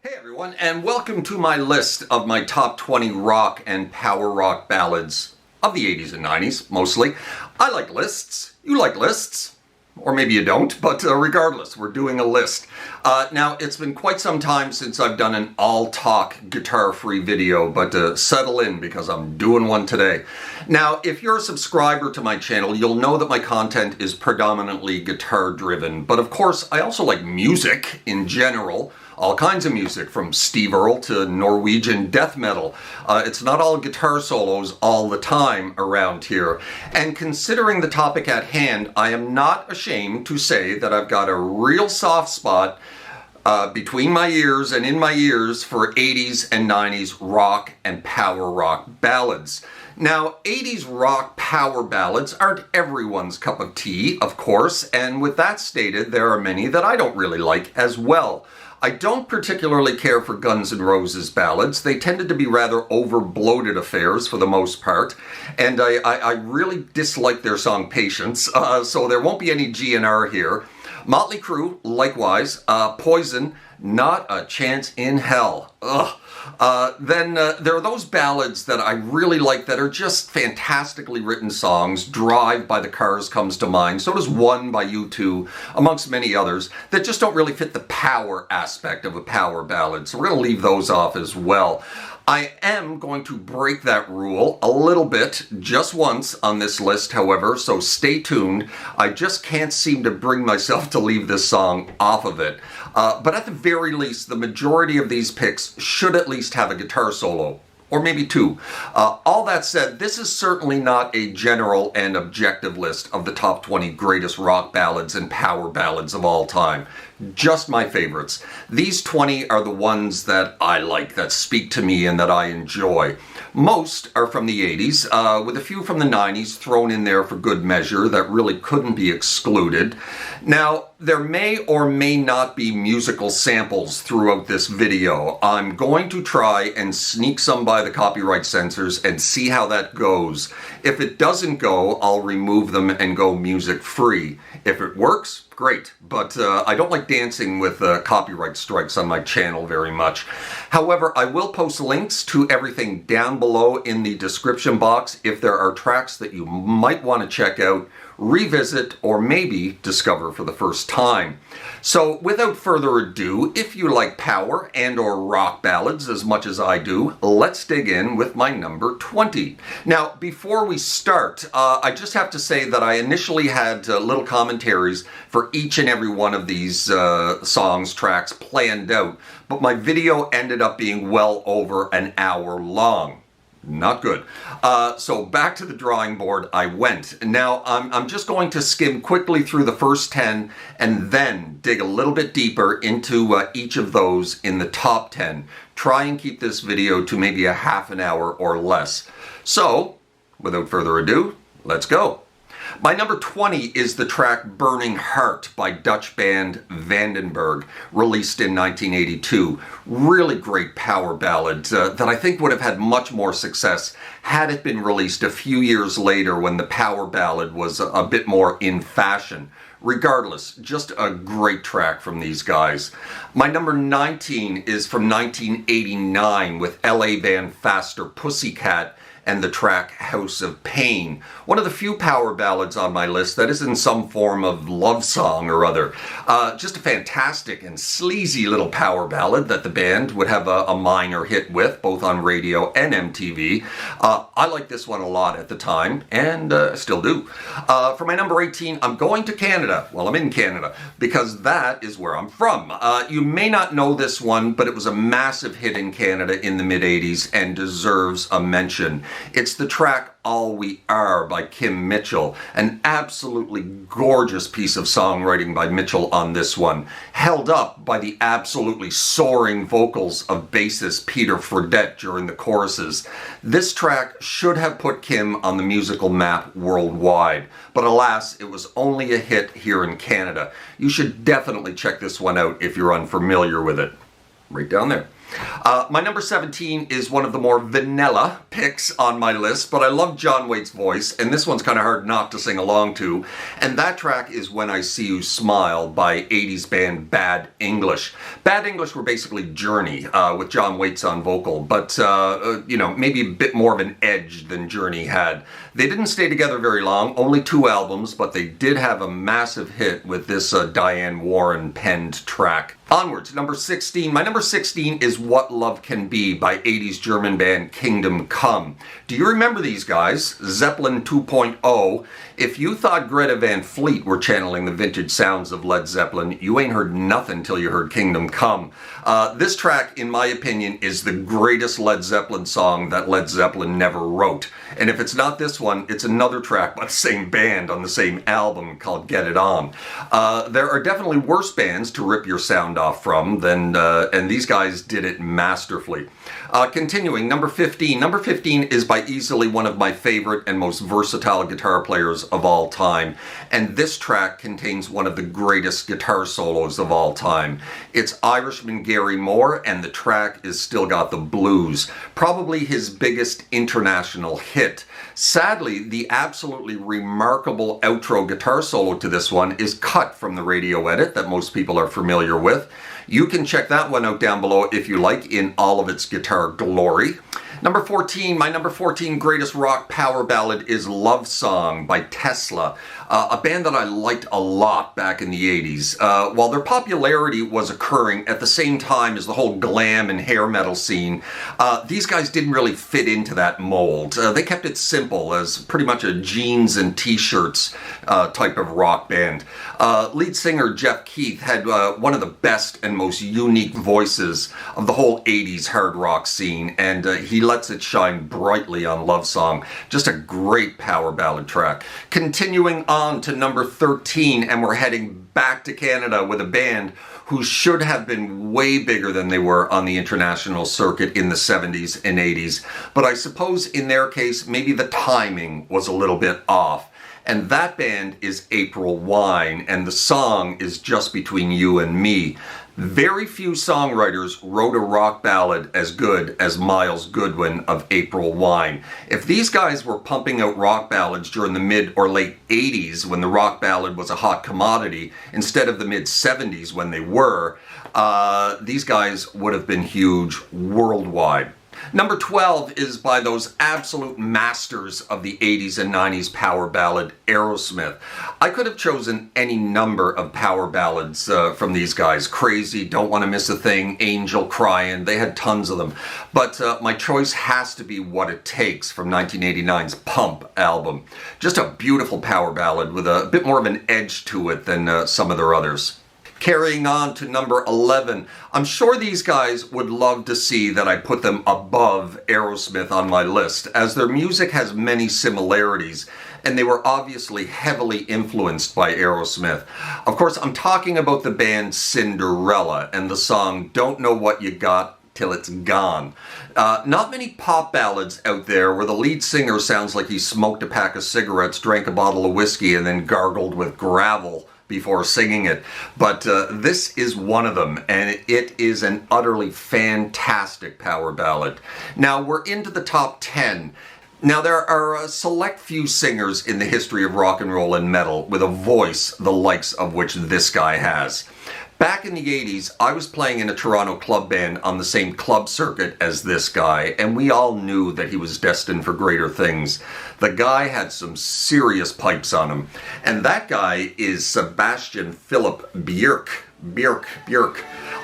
Hey everyone, and welcome to my list of my top 20 rock and power rock ballads of the 80s and 90s, mostly. I like lists. You like lists. Or maybe you don't, but regardless, we're doing a list. Now, it's been quite some time since I've done an all-talk guitar-free video, but settle in because I'm doing one today. Now, if you're a subscriber to my channel, you'll know that my content is predominantly guitar-driven, but of course, I also like music in general. All kinds of music, from Steve Earle to Norwegian death metal. It's not all guitar solos all the time around here. And considering the topic at hand, I am not ashamed to say that I've got a real soft spot between my ears and in my ears for 80s and 90s rock and power rock ballads. Now, 80s rock power ballads aren't everyone's cup of tea, of course, and with that stated, there are many that I don't really like as well. I don't particularly care for Guns N' Roses ballads. They tended to be rather over-bloated affairs for the most part, and I really dislike their song Patience, so there won't be any GNR here. Motley Crue, likewise. Poison, not a chance in hell. Ugh. Then there are those ballads that I really like that are just fantastically written songs. Drive by the Cars comes to mind. So does One by U2, amongst many others, that just don't really fit the power aspect of a power ballad. So we're going to leave those off as well. I am going to break that rule a little bit, just once on this list, however, so stay tuned. I just can't seem to bring myself to leave this song off of it. But at the very least, the majority of these picks should at least have a guitar solo. Or maybe two. All that said, this is certainly not a general and objective list of the top 20 greatest rock ballads and power ballads of all time. Just my favorites. These 20 are the ones that I like, that speak to me and that I enjoy. Most are from the 80s, with a few from the 90s thrown in there for good measure that really couldn't be excluded. Now, there may or may not be musical samples throughout this video. I'm going to try and sneak some by the copyright censors and see how that goes. If it doesn't go, I'll remove them and go music free. If it works, great, but I don't like dancing with copyright strikes on my channel very much. However, I will post links to everything down below in the description box if there are tracks that you might want to check out, revisit, or maybe discover for the first time. So without further ado, if you like power and or rock ballads as much as I do, let's dig in with my number 20. Now, before we start, I just have to say that I initially had little commentaries for each and every one of these songs, tracks planned out, but my video ended up being well over an hour long. Not good. So back to the drawing board I went. Now, I'm just going to skim quickly through the first 10 and then dig a little bit deeper into each of those in the top 10. Try and keep this video to maybe a half an hour or less. So, without further ado, let's go. My number 20 is the track Burning Heart by Dutch band Vandenberg, released in 1982. Really great power ballad that I think would have had much more success had it been released a few years later when the power ballad was a bit more in fashion. Regardless, just a great track from these guys. My number 19 is from 1989 with LA band Faster Pusscat and the track House of Pain. One of the few power ballads on my list that is in some form of love song or other. Just a fantastic and sleazy little power ballad that the band would have a minor hit with, both on radio and MTV. I liked this one a lot at the time, and still do. For my number 18, I'm going to Canada. Well, I'm in Canada, because that is where I'm from. You may not know this one, but it was a massive hit in Canada in the mid-80s and deserves a mention. It's the track All We Are by Kim Mitchell. An absolutely gorgeous piece of songwriting by Mitchell on this one, held up by the absolutely soaring vocals of bassist Peter Fredette during the choruses. This track should have put Kim on the musical map worldwide, but alas, it was only a hit here in Canada. You should definitely check this one out if you're unfamiliar with it. Right down there. My number 17 is one of the more vanilla picks on my list, but I love John Waite's voice, and this one's kind of hard not to sing along to. And that track is When I See You Smile by 80s band Bad English. Bad English were basically Journey, with John Waite's on vocal, but, maybe a bit more of an edge than Journey had. They didn't stay together very long, only 2 albums, but they did have a massive hit with this Diane Warren penned track. Onwards, number 16. My number 16 is What Love Can Be by 80s German band Kingdom Come. Do you remember these guys? Zeppelin 2.0. If you thought Greta Van Fleet were channeling the vintage sounds of Led Zeppelin, you ain't heard nothing till you heard Kingdom Come. This track, in my opinion, is the greatest Led Zeppelin song that Led Zeppelin never wrote. And if it's not this one, it's another track by the same band on the same album called Get It On. There are definitely worse bands to rip your sound off from, and these guys did it masterfully. Continuing, number 15. Number 15 is by easily one of my favorite and most versatile guitar players of all time. And this track contains one of the greatest guitar solos of all time. It's Irishman Gary Moore, and the track is Still Got the Blues. Probably his biggest international hit. Sadly, the absolutely remarkable outro guitar solo to this one is cut from the radio edit that most people are familiar with. You can check that one out down below if you like, in all of its guitar glory. Number 14, my number 14 greatest rock power ballad is Love Song by Tesla, a band that I liked a lot back in the 80s. While their popularity was occurring at the same time as the whole glam and hair metal scene, these guys didn't really fit into that mold. They kept it simple, as pretty much a jeans and t-shirts type of rock band. Lead singer Jeff Keith had one of the best and most unique voices of the whole 80s hard rock scene, and he lets it shine brightly on Love Song. Just a great power ballad track. Continuing on to number 13, and we're heading back to Canada with a band who should have been way bigger than they were on the international circuit in the 70s and 80s. But I suppose in their case, maybe the timing was a little bit off. And that band is April Wine, and the song is Just Between You and Me. Very few songwriters wrote a rock ballad as good as Miles Goodwin of April Wine. If these guys were pumping out rock ballads during the mid or late 80s when the rock ballad was a hot commodity, instead of the mid 70s when they were, these guys would have been huge worldwide. Number 12 is by those absolute masters of the 80s and 90s power ballad, Aerosmith. I could have chosen any number of power ballads from these guys. Crazy, Don't Want to Miss a Thing, Angel Crying, they had tons of them. But my choice has to be What It Takes from 1989's Pump album. Just a beautiful power ballad with a bit more of an edge to it than some of their others. Carrying on to number 11, I'm sure these guys would love to see that I put them above Aerosmith on my list, as their music has many similarities, and they were obviously heavily influenced by Aerosmith. Of course, I'm talking about the band Cinderella and the song Don't Know What You Got Till It's Gone. Not many pop ballads out there where the lead singer sounds like he smoked a pack of cigarettes, drank a bottle of whiskey, and then gargled with gravel before singing it, but this is one of them, and it is an utterly fantastic power ballad. Now we're into the top 10. Now there are a select few singers in the history of rock and roll and metal with a voice the likes of which this guy has. Back in the 80s, I was playing in a Toronto club band on the same club circuit as this guy, and we all knew that he was destined for greater things. The guy had some serious pipes on him, and that guy is Sebastian Philip Björk,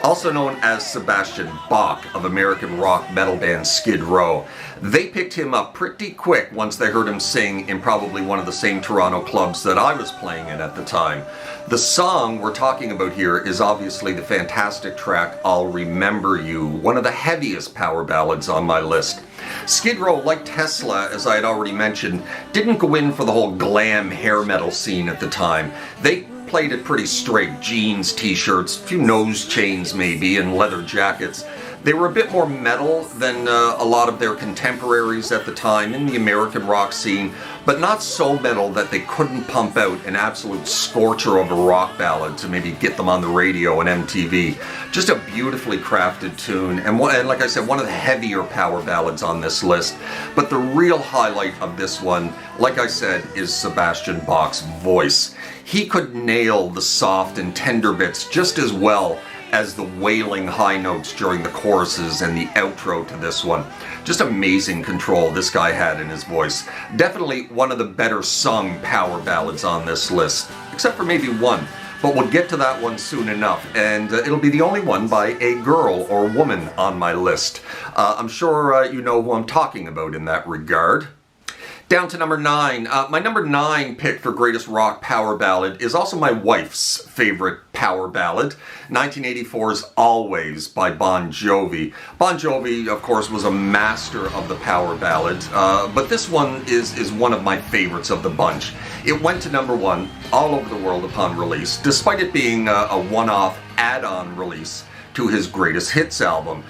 also known as Sebastian Bach of American rock metal band Skid Row. They picked him up pretty quick once they heard him sing in probably one of the same Toronto clubs that I was playing in at the time. The song we're talking about here is obviously the fantastic track I'll Remember You, one of the heaviest power ballads on my list. Skid Row, like Tesla, as I had already mentioned, didn't go in for the whole glam hair metal scene at the time. They played it pretty straight, jeans, t-shirts, a few nose chains maybe, and leather jackets. They were a bit more metal than a lot of their contemporaries at the time in the American rock scene, but not so metal that they couldn't pump out an absolute scorcher of a rock ballad to maybe get them on the radio and MTV. Just a beautifully crafted tune, and like I said, one of the heavier power ballads on this list. But the real highlight of this one, like I said, is Sebastian Bach's voice. He could nail the soft and tender bits just as well as the wailing high notes during the choruses and the outro to this one. Just amazing control this guy had in his voice. Definitely one of the better sung power ballads on this list, except for maybe one. But we'll get to that one soon enough, and it'll be the only one by a girl or woman on my list. I'm sure you know who I'm talking about in that regard. Down to number 9. My number 9 pick for greatest rock power ballad is also my wife's favorite power ballad, 1984's Always by Bon Jovi. Bon Jovi, of course, was a master of the power ballad, but this one is one of my favorites of the bunch. It went to number 1 all over the world upon release, despite it being a one-off add-on release to his greatest hits album.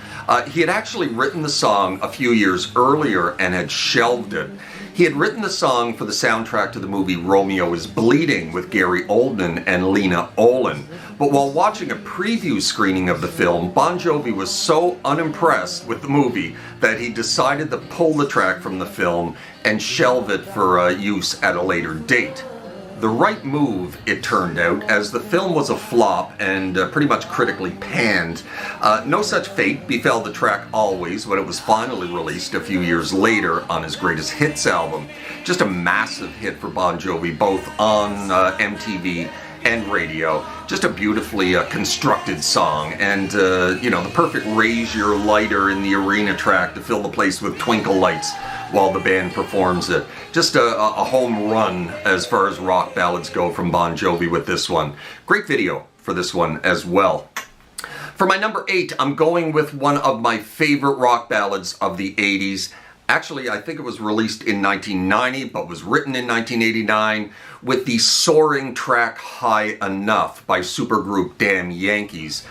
He had actually written the song a few years earlier and had shelved it. He had written the song for the soundtrack to the movie Romeo is Bleeding with Gary Oldman and Lena Olin. But while watching a preview screening of the film, Bon Jovi was so unimpressed with the movie that he decided to pull the track from the film and shelve it for use at a later date. The right move, it turned out, as the film was a flop and pretty much critically panned. No such fate befell the track Always when it was finally released a few years later on his greatest hits album. Just a massive hit for Bon Jovi, both on MTV and radio. Just a beautifully constructed song, and the perfect raise your lighter in the arena track to fill the place with twinkle lights while the band performs it. Just a home run as far as rock ballads go from Bon Jovi with this one. Great video for this one as well. For my number 8, I'm going with one of my favorite rock ballads of the 80s. Actually, I think it was released in 1990, but was written in 1989 with the soaring track High Enough by supergroup Damn Yankees.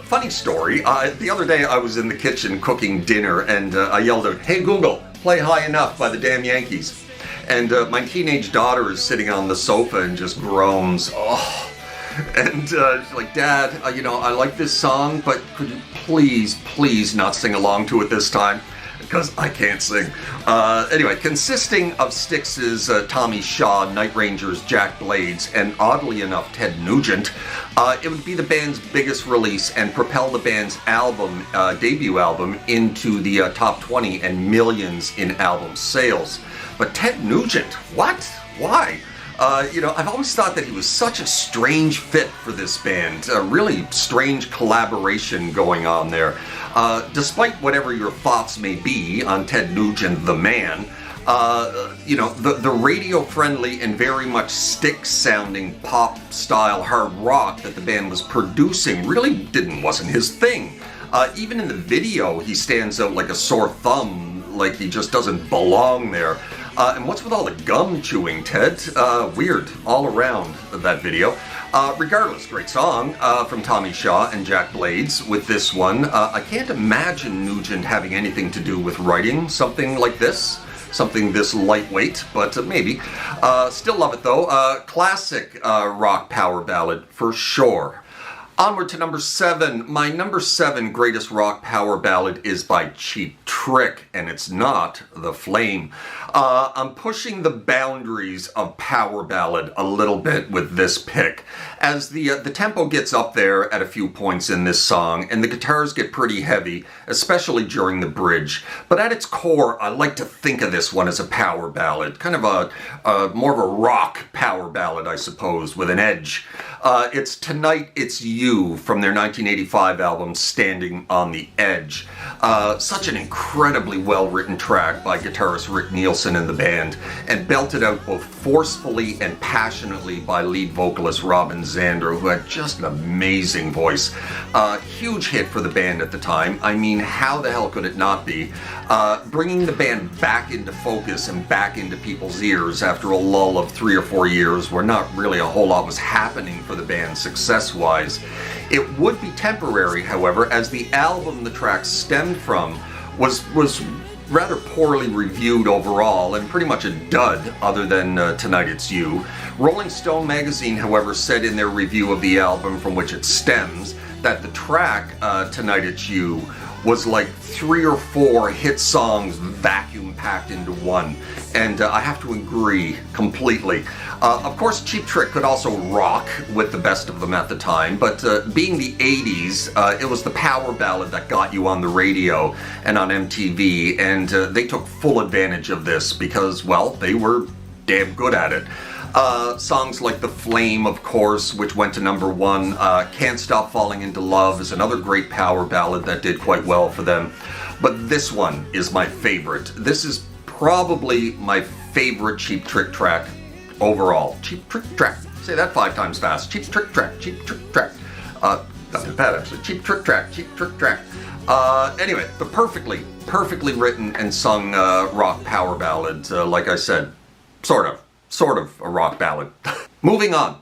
Funny story, the other day I was in the kitchen cooking dinner and I yelled out, "Hey Google, play High Enough by the Damn Yankees." And my teenage daughter is sitting on the sofa and just groans. Oh. And she's like, "Dad, I like this song, but could you please not sing along to it this time? Because I can't sing." Anyway, consisting of Styx's Tommy Shaw, Night Ranger's Jack Blades, and oddly enough Ted Nugent, it would be the band's biggest release and propel the band's debut album into the top 20 and millions in album sales. But Ted Nugent, what? Why? I've always thought that he was such a strange fit for this band. A really strange collaboration going on there. Despite whatever your thoughts may be on Ted Nugent, the man, the radio-friendly and very much Styx-sounding pop-style hard rock that the band was producing really wasn't his thing. Even in the video, he stands out like a sore thumb, like he just doesn't belong there. And what's with all the gum chewing, Ted? Weird all around that video. Regardless, great song from Tommy Shaw and Jack Blades with this one. I can't imagine Nugent having anything to do with writing something like this. Something this lightweight, but maybe. Still love it though. Classic rock power ballad for sure. Onward to number 7. My number 7 greatest rock power ballad is by Cheap Trick, and it's not The Flame. I'm pushing the boundaries of power ballad a little bit with this pick, as the tempo gets up there at a few points in this song, and the guitars get pretty heavy, especially during the bridge. But at its core, I like to think of this one as a power ballad, kind of a more of a rock power ballad, I suppose, with an edge. It's Tonight It's You from their 1985 album Standing on the Edge. Such an incredibly well-written track by guitarist Rick Nielsen and the band, and belted out both forcefully and passionately by lead vocalist Robin Zander, who had just an amazing voice. Huge hit for the band at the time. I mean, how the hell could it not be? Bringing the band back into focus and back into people's ears after a lull of 3 or 4 years where not really a whole lot was happening for the band success-wise. It would be temporary, however, as the album the track stemmed from was rather poorly reviewed overall and pretty much a dud other than Tonight It's You. Rolling Stone magazine, however, said in their review of the album from which it stems that the track Tonight It's You was like 3 or 4 hit songs vacuum packed into one, and I have to agree completely. Of course, Cheap Trick could also rock with the best of them at the time, but being the 80s, it was the power ballad that got you on the radio and on MTV, and they took full advantage of this because, well, they were damn good at it. Songs like The Flame, of course, which went to #1. Can't Stop Falling Into Love is another great power ballad that did quite well for them. But this one is my favorite. This is probably my favorite Cheap Trick track overall. Cheap Trick track. Say that 5 times fast. Cheap Trick track. Cheap Trick track. Not bad, actually. Cheap Trick track. Cheap Trick track. Anyway, the perfectly written and sung rock power ballad. Like I said, sort of a rock ballad. Moving on.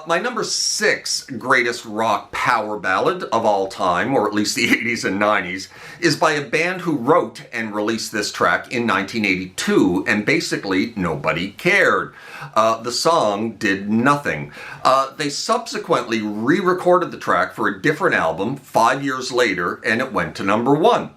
My number 6 greatest rock power ballad of all time, or at least the 80s and 90s, is by a band who wrote and released this track in 1982, and basically nobody cared. The song did nothing. They subsequently re-recorded the track for a different album 5 years later, and it went to #1.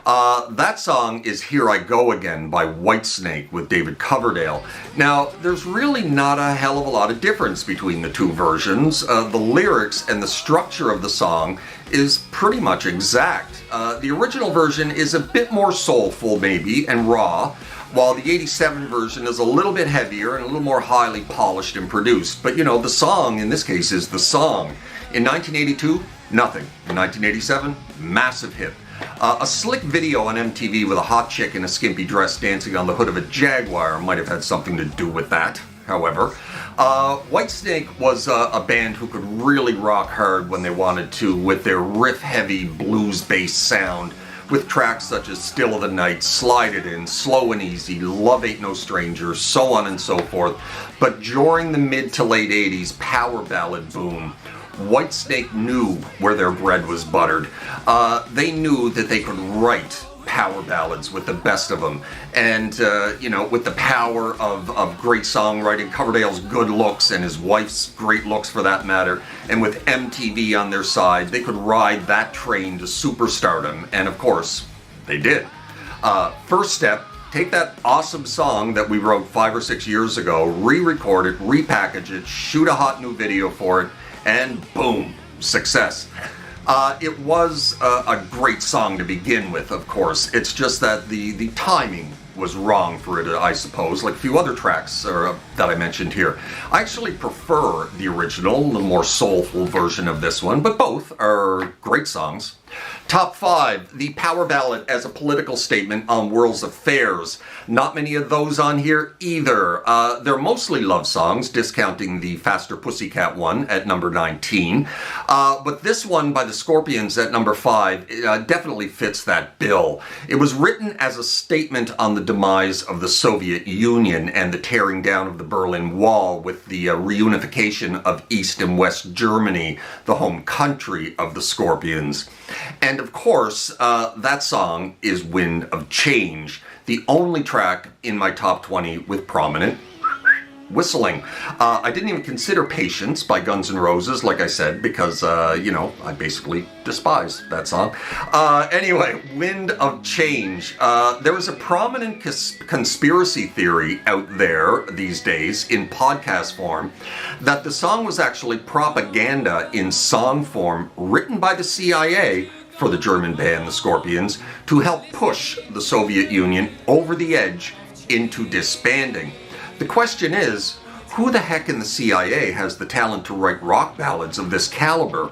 That song is Here I Go Again by Whitesnake with David Coverdale. Now, there's really not a hell of a lot of difference between the two versions. The lyrics and the structure of the song is pretty much exact. The original version is a bit more soulful, maybe, and raw, while the 87 version is a little bit heavier and a little more highly polished and produced. But, you know, the song, in this case, is the song. In 1982, nothing. In 1987, massive hit. A slick video on MTV with a hot chick in a skimpy dress dancing on the hood of a Jaguar might have had something to do with that, however. Whitesnake was a band who could really rock hard when they wanted to with their riff-heavy blues-based sound, with tracks such as Still of the Night, Slide It In, Slow and Easy, Love Ain't No Stranger, so on and so forth. But during the mid to late 80s power ballad boom, Whitesnake knew where their bread was buttered. They knew that they could write power ballads with the best of them. And, you know, with the power of great songwriting, Coverdale's good looks and his wife's great looks for that matter, and with MTV on their side, they could ride that train to superstardom. And of course, they did. First step, take that awesome song that we wrote 5 or 6 years ago, re-record it, repackage it, shoot a hot new video for it, and boom, success. It was a great song to begin with, of course. It's just that the timing was wrong for it, I suppose, like a few other tracks that I mentioned here. I actually prefer the original, the more soulful version of this one, but both are great songs. Top 5, the power ballad as a political statement on world's affairs. Not many of those on here either. They're mostly love songs, discounting the Faster Pusscat one at number 19. But this one by the Scorpions at number 5 definitely fits that bill. It was written as a statement on the demise of the Soviet Union and the tearing down of the Berlin Wall with the reunification of East and West Germany, the home country of the Scorpions. And of course, that song is Wind of Change, the only track in my top 20 with prominent whistling. I didn't even consider Patience by Guns N' Roses, like I said, because, you know, I basically despise that song. Anyway, Wind of Change. There is a prominent conspiracy theory out there these days in podcast form that the song was actually propaganda in song form written by the CIA for the German band, the Scorpions, to help push the Soviet Union over the edge into disbanding. The question is, who the heck in the CIA has the talent to write rock ballads of this caliber?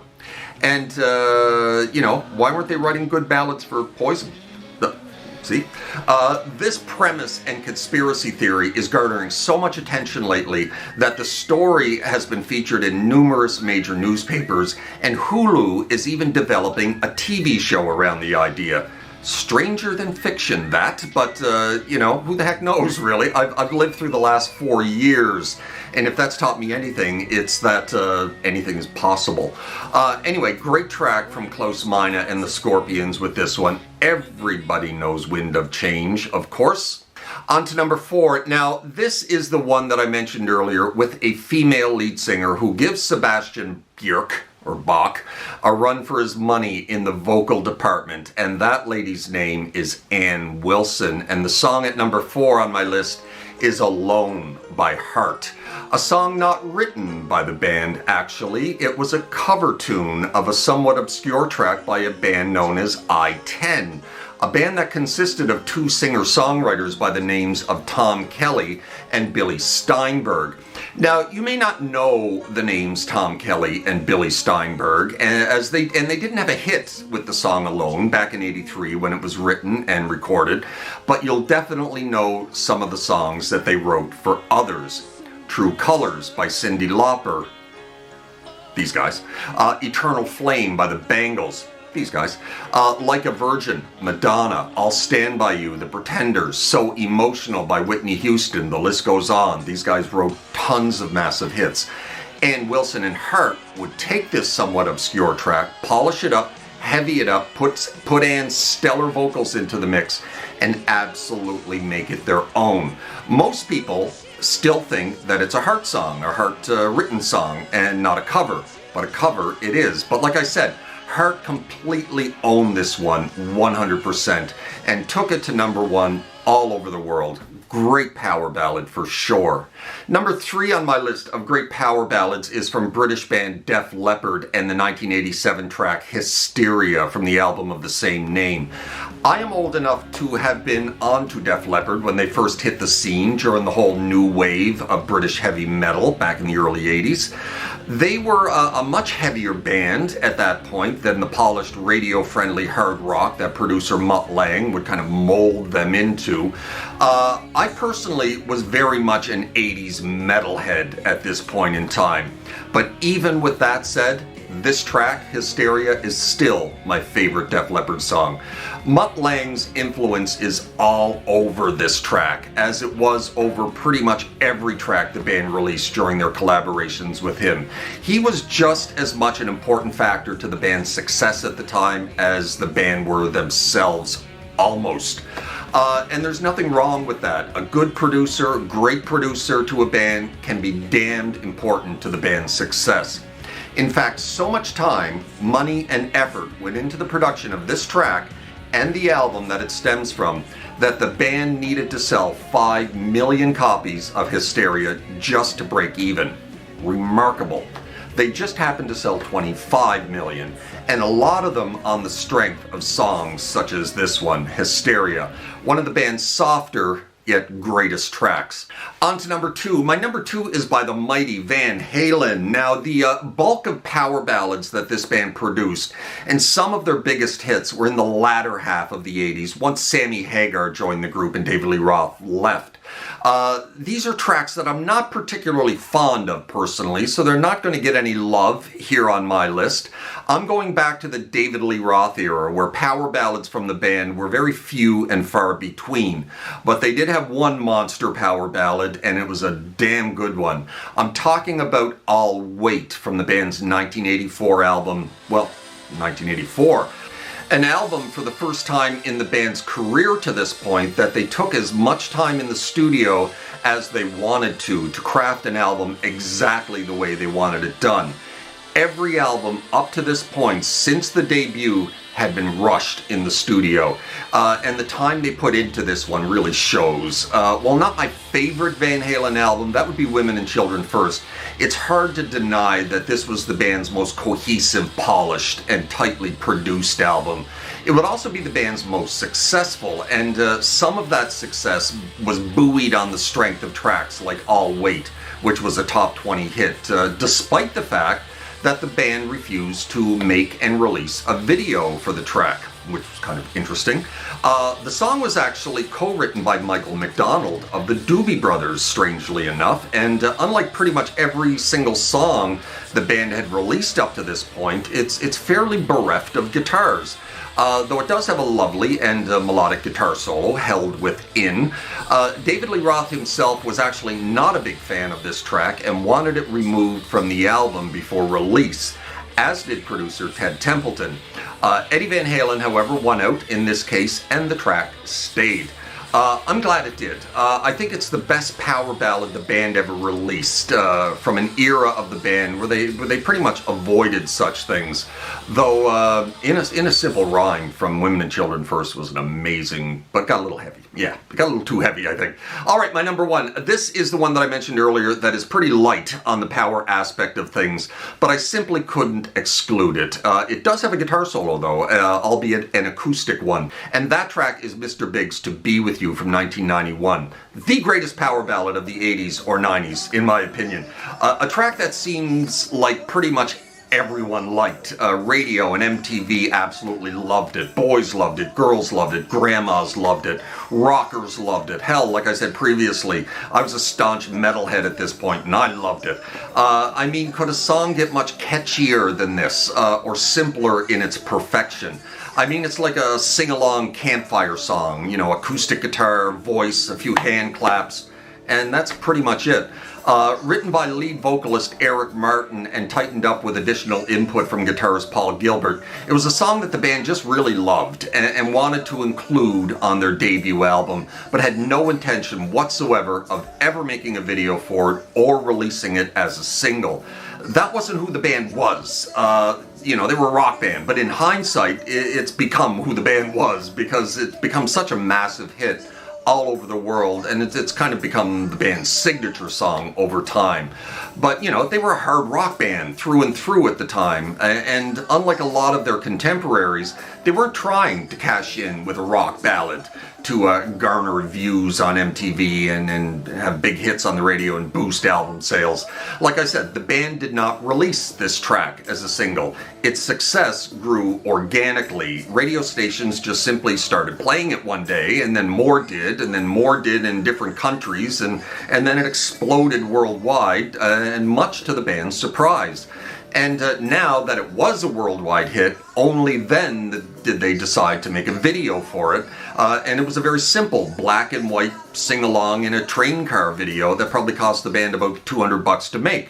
And, you know, why weren't they writing good ballads for Poison? See? This premise and conspiracy theory is garnering so much attention lately that the story has been featured in numerous major newspapers, and Hulu is even developing a TV show around the idea. Stranger than fiction, that, but, you know, who the heck knows, really? I've lived through the last 4 years, and if that's taught me anything, it's that anything is possible. Anyway, great track from Klaus Meine and the Scorpions with this one. Everybody knows Wind of Change, of course. On to number 4. Now, this is the one that I mentioned earlier with a female lead singer who gives Sebastian Bach a run for his money in the vocal department, and that lady's name is Ann Wilson, and the song at number 4 on my list is Alone by Heart. A song not written by the band, actually. It was a cover tune of a somewhat obscure track by a band known as I-10, a band that consisted of 2 singer-songwriters by the names of Tom Kelly and Billy Steinberg. Now, you may not know the names Tom Kelly and Billy Steinberg, as they didn't have a hit with the song Alone back in '83 when it was written and recorded, but you'll definitely know some of the songs that they wrote for others. True Colors by Cyndi Lauper, these guys. Eternal Flame by the Bangles, these guys. Like a Virgin, Madonna. I'll Stand By You, The Pretenders. So Emotional by Whitney Houston. The list goes on. These guys wrote tons of massive hits. Ann Wilson and Heart would take this somewhat obscure track, polish it up, heavy it up, put Ann's stellar vocals into the mix, and absolutely make it their own. Most people still think that it's a Heart song, a Heart written song, and not a cover. But a cover it is. But like I said, Heart completely owned this one 100% and took it to number 1 all over the world. Great power ballad for sure. Number 3 on my list of great power ballads is from British band Def Leppard and the 1987 track Hysteria from the album of the same name. I am old enough to have been onto Def Leppard when they first hit the scene during the whole new wave of British heavy metal back in the early 80s. They were a much heavier band at that point than the polished radio-friendly hard rock that producer Mutt Lange would kind of mold them into. I personally was very much an 80s metalhead at this point in time. But even with that said, this track, Hysteria, is still my favorite Def Leppard song. Mutt Lange's influence is all over this track, as it was over pretty much every track the band released during their collaborations with him. He was just as much an important factor to the band's success at the time as the band were themselves, almost. And there's nothing wrong with that. A good producer, great producer to a band can be damned important to the band's success. In fact, so much time, money, and effort went into the production of this track and the album that it stems from that the band needed to sell 5 million copies of Hysteria just to break even. Remarkable. They just happened to sell 25 million, and a lot of them on the strength of songs such as this one, Hysteria, one of the band's softer yet greatest tracks. On to number 2. My number 2 is by the mighty Van Halen. Now, the bulk of power ballads that this band produced, and some of their biggest hits, were in the latter half of the 80s, once Sammy Hagar joined the group and David Lee Roth left. These are tracks that I'm not particularly fond of personally, so they're not going to get any love here on my list. I'm going back to the David Lee Roth era, where power ballads from the band were very few and far between. But they did have one monster power ballad, and it was a damn good one. I'm talking about I'll Wait from the band's 1984 album, well, 1984. An album for the first time in the band's career to this point that they took as much time in the studio as they wanted to craft an album exactly the way they wanted it done. Every album up to this point since the debut had been rushed in the studio, and the time they put into this one really shows. While not my favorite Van Halen album, that would be Women and Children First, it's hard to deny that this was the band's most cohesive, polished, and tightly produced album. It would also be the band's most successful, and some of that success was buoyed on the strength of tracks like I'll Wait, which was a top 20 hit, despite the fact that the band refused to make and release a video for the track. which was kind of interesting. The song was actually co-written by Michael McDonald of the Doobie Brothers, strangely enough, and unlike pretty much every single song the band had released up to this point, it's fairly bereft of guitars. Though it does have a lovely and melodic guitar solo held within. David Lee Roth himself was actually not a big fan of this track and wanted it removed from the album before release, as did producer Ted Templeton. Eddie Van Halen, however, won out in this case, and the track stayed. I'm glad it did. I think it's the best power ballad the band ever released, from an era of the band where they pretty much avoided such things. Though in a simple rhyme, From Women and Children First was an amazing, but got a little heavy. Yeah, it got a little too heavy, I think. All right, my number one. This is the one that I mentioned earlier that is pretty light on the power aspect of things, but I simply couldn't exclude it. It does have a guitar solo, though, albeit an acoustic one, and that track is Mr. Big's To Be With You from 1991. The greatest power ballad of the 80s or 90s, in my opinion. A track that seems like pretty much everyone liked. Radio and MTV absolutely loved it. Boys loved it. Girls loved it. Grandmas loved it. Rockers loved it. Hell, like I said previously, I was a staunch metalhead at this point, and I loved it. I mean, could a song get much catchier than this, or simpler in its perfection? I mean, it's like a sing-along campfire song, you know, acoustic guitar, voice, a few hand claps, and that's pretty much it. Written by lead vocalist Eric Martin and tightened up with additional input from guitarist Paul Gilbert, it was a song that the band just really loved and wanted to include on their debut album, but had no intention whatsoever of ever making a video for it or releasing it as a single. That wasn't who the band was. You know, they were a rock band, but in hindsight, it's become who the band was because it's become such a massive hit all over the world, and it's kind of become the band's signature song over time. But, you know, they were a hard rock band through and through at the time, and unlike a lot of their contemporaries, they weren't trying to cash in with a rock ballad to garner views on MTV and have big hits on the radio and boost album sales. Like I said, the band did not release this track as a single. Its success grew organically. Radio stations just simply started playing it one day, and then more did, and then more did in different countries, and then it exploded worldwide, and much to the band's surprise. And now that it was a worldwide hit, only then did they decide to make a video for it. And it was a very simple black and white sing-along in a train car video that probably cost the band about $200 to make.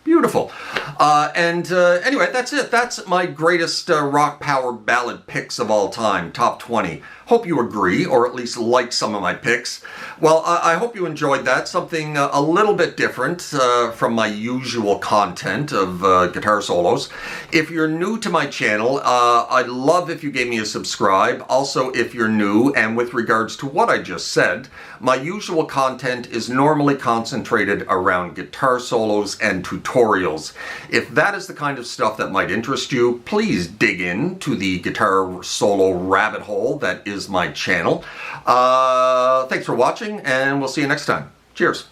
Beautiful. Anyway, that's it. That's my greatest rock power ballad picks of all time, top 20. Hope you agree, or at least like some of my picks. Well, I hope you enjoyed that. Something a little bit different from my usual content of guitar solos. If you're new to my channel, I'd love if you gave me a subscribe. Also, if you're new, and with regards to what I just said, my usual content is normally concentrated around guitar solos and tutorials. If that is the kind of stuff that might interest you, please dig in to the guitar solo rabbit hole that is my channel. Thanks for watching, and we'll see you next time. Cheers.